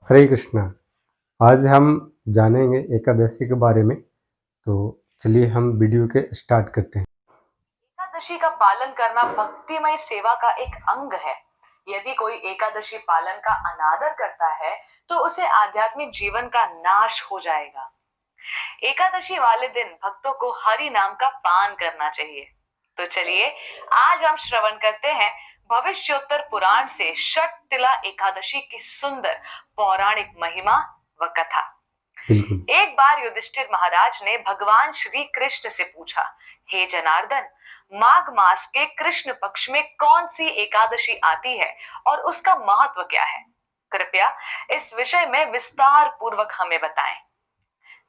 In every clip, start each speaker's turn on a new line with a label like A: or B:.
A: हरे कृष्णा। आज हम जानेंगे एकादशी के बारे में। तो चलिए हम वीडियो के स्टार्ट करते हैं।
B: एकादशी का पालन करना भक्तिमय सेवा का एक अंग है। यदि कोई एकादशी पालन का अनादर करता है तो उसे आध्यात्मिक जीवन का नाश हो जाएगा। एकादशी वाले दिन भक्तों को हरि नाम का पान करना चाहिए। तो चलिए आज हम श्रवण करते हैं भविष्योत्तर पुराण से षटतिला एकादशी की सुंदर पौराणिक महिमा व कथा।
A: बिल्कुल।
B: एक बार युधिष्ठिर महाराज ने भगवान श्री कृष्ण से पूछा, हे जनार्दन, माघ मास के कृष्ण पक्ष में कौन सी एकादशी आती है और उसका महत्व क्या है? कृपया इस विषय में विस्तार पूर्वक हमें बताएं।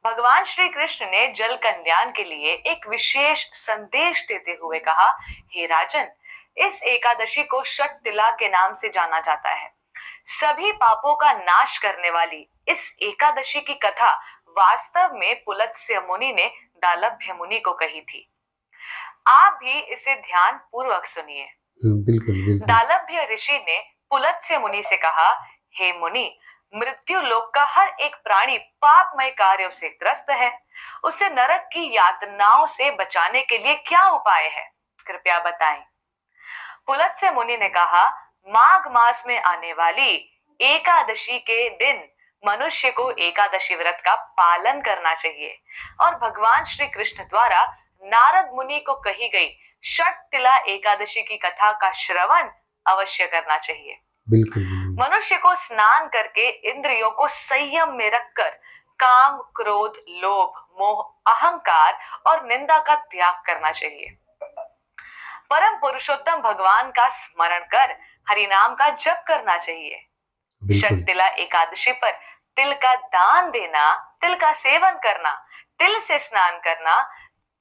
B: भगवान श्री कृष्ण ने जल कल्याण के लिए एक विशेष संदेश देते हुए कहा, हे राजन, इस एकादशी को षटतिला के नाम से जाना जाता है। सभी पापों का नाश करने वाली इस एकादशी की कथा वास्तव में पुलत्स्य मुनि ने दालभ्य मुनि को कही थी। आप भी इसे ध्यान पूर्वक सुनिए।
A: बिल्कुल बिल्कुल।
B: दालभ्य ऋषि ने पुलत्स्य मुनि से कहा, हे मुनि, मृत्यु लोक का हर एक प्राणी पापमय कार्यों से ग्रस्त है। उसे नरक की यातनाओं से बचाने के लिए क्या उपाय है? कृपया बताएं। पुलत्स्य मुनि ने कहा, माघ मास में आने वाली एकादशी के दिन मनुष्य को एकादशी व्रत का पालन करना चाहिए और भगवान श्री कृष्ण द्वारा नारद मुनि को कही गई षटतिला एकादशी की कथा का श्रवण अवश्य करना चाहिए।
A: बिल्कुल बिल्कुल।
B: मनुष्य को स्नान करके इंद्रियों को संयम में रखकर काम, क्रोध, लोभ, मोह, अहंकार और निंदा का त्याग करना चाहिए। परम पुरुषोत्तम भगवान का स्मरण कर हरि नाम का जप करना चाहिए।
A: बिल्कुल।
B: षटतिला एकादशी पर तिल का दान देना, तिल का सेवन करना, तिल से स्नान करना,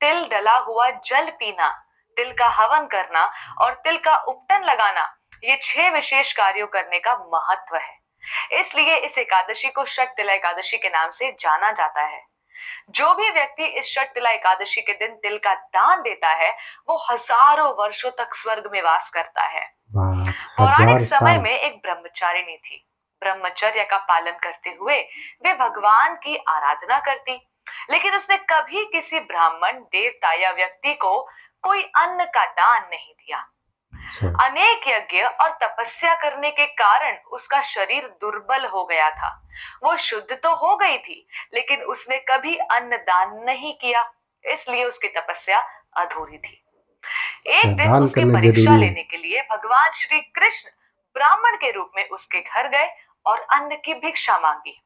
B: तिल डला हुआ जल पीना, तिल का हवन करना और तिल का उपटन लगाना, ये 6 विशेष कार्यों करने का महत्व है। इसलिए इस एकादशी को षटतिला एकादशी के नाम से जाना जाता है। जो भी व्यक्ति इस षटतिला एकादशी के दिन तिल का दान देता है वो हजारों वर्षों तक स्वर्ग में वास करता है। पौराणिक
A: 1000
B: समय
A: साल।
B: में एक ब्रह्मचारिणी थी। ब्रह्मचर्य का पालन करते हुए वे भगवान की आराधना करती, लेकिन उसने कभी किसी ब्राह्मण, देवता या व्यक्ति को कोई अन्न का दान नहीं दिया।
A: अच्छा।
B: अनेक यज्ञ और तपस्या करने के कारण उसका शरीर दुर्बल हो गया था। वो शुद्ध तो हो गई थी, लेकिन उसने कभी अन्न दान नहीं किया, इसलिए उसकी तपस्या अधूरी थी।
A: अच्छा,
B: एक दिन
A: दान
B: उसकी
A: करना
B: परीक्षा
A: जरूरी है।
B: लेने के लिए भगवान श्री कृष्ण ब्राह्मण के रूप में उसके घर गए और अन्न की भिक्षा मांगी।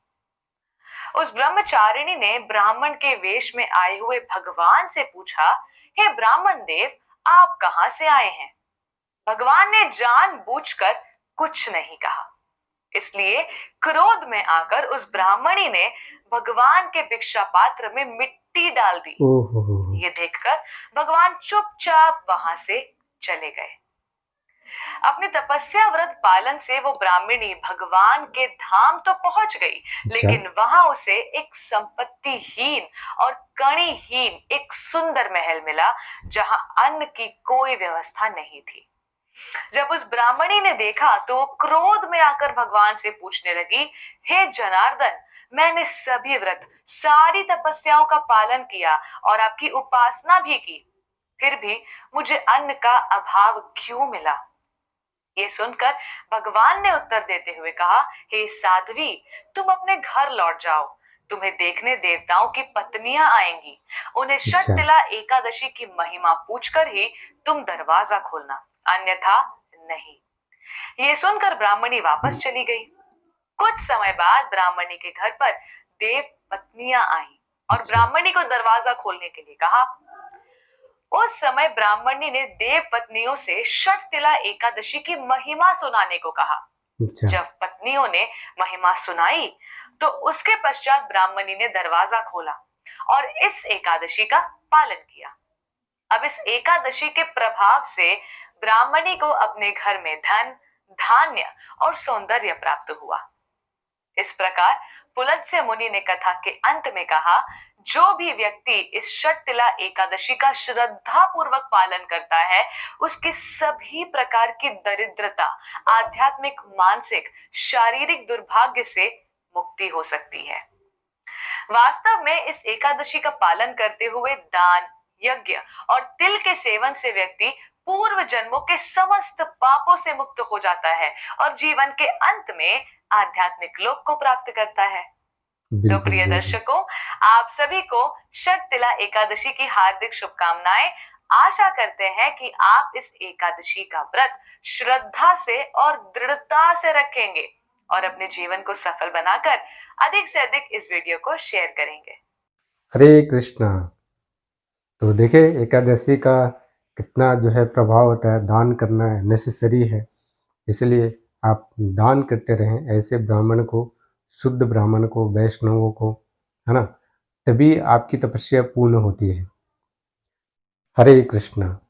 B: उस ब्रह्मचारिणी ने ब्राह्मण के वेश में आए हुए भगवान से पूछा, हे ब्राह्मण देव, आप कहां से आए हैं? भगवान ने जानबूझकर कुछ नहीं कहा, इसलिए क्रोध में आकर उस ब्राह्मणी ने भगवान के भिक्षा पात्र में मिट्टी डाल दी।
A: ओहो।
B: ये देखकर भगवान चुपचाप वहां से चले गए। अपनी तपस्या व्रत पालन से वो ब्राह्मणी भगवान के धाम तो पहुंच गई, लेकिन वहां उसे एक संपत्तिहीन और कणीहीन एक सुंदर महल मिला जहां अन्न की कोई व्यवस्था नहीं थी। जब उस ब्राह्मणी ने देखा तो वो क्रोध में आकर भगवान से पूछने लगी, हे जनार्दन, मैंने सभी व्रत, सारी तपस्याओं का पालन किया और आपकी उपासना भी की, फिर भी मुझे अन्न का अभाव क्यों मिला? ये सुनकर भगवान ने उत्तर देते हुए कहा, हे साध्वी, तुम अपने घर लौट जाओ। तुम्हें देखने देवताओं की पत्नियां आएंगी। उन्हें षटतिला एकादशी की महिमा पूछकर ही तुम दरवाजा खोलना, अन्यथा नहीं। ये सुनकर ब्राह्मणी वापस चली गई। कुछ समय बाद ब्राह्मणी के घर पर देव पत्नियां आई और ब्राह्मणी को दरवाजा खोलने के लिए कहा। उस समय ब्राह्मणी ने देव पत्नियों से षटतिला एकादशी की महिमा सुनाने को कहा। जब पत्नियों ने महिमा सुनाई तो उसके पश्चात ब्राह्मणी ने दरवाजा खोला और इस एकादशी का पालन किया। अब इस एकादशी के प्रभाव से ब्राह्मणी को अपने घर में धन, धान्य और सौंदर्य प्राप्त हुआ। इस प्रकार पुलत्स्य मुनि ने कथा के अंत में कहा, जो भी व्यक्ति इस षटतिला एकादशी का श्रद्धा पूर्वक पालन करता है उसकी सभी प्रकार की दरिद्रता, आध्यात्मिक, मानसिक, शारीरिक दुर्भाग्य से मुक्ति हो सकती है। वास्तव में इस एकादशी का पालन करते हुए दान, यज्ञ और तिल के सेवन से व्यक्ति पूर्व जन्मों के समस्त पापों से मुक्त हो जाता है और जीवन के अंत में आध्यात्मिक लोक को प्राप्त करता है। तो
A: बिल्कुल,
B: प्रिय
A: बिल्कुल।
B: दर्शकों, आप सभी को शततिला एकादशी की हार्दिक शुभकामनाएं। आशा करते हैं कि आप इस एकादशी का व्रत श्रद्धा से और दृढ़ता से रखेंगे और अपने जीवन को सफल बनाकर अधिक से अधिक इस वीडियो को शेयर करेंगे।
A: हरे कृष्णा। तो देखिए एकादशी का कितना जो है प्रभाव होता है, दान करना नेसेसरी है, इसलिए आप दान करते रहें ऐसे ब्राह्मण को, शुद्ध ब्राह्मण को, वैष्णवों को, है ना? तभी आपकी तपस्या पूर्ण होती है। हरे कृष्णा।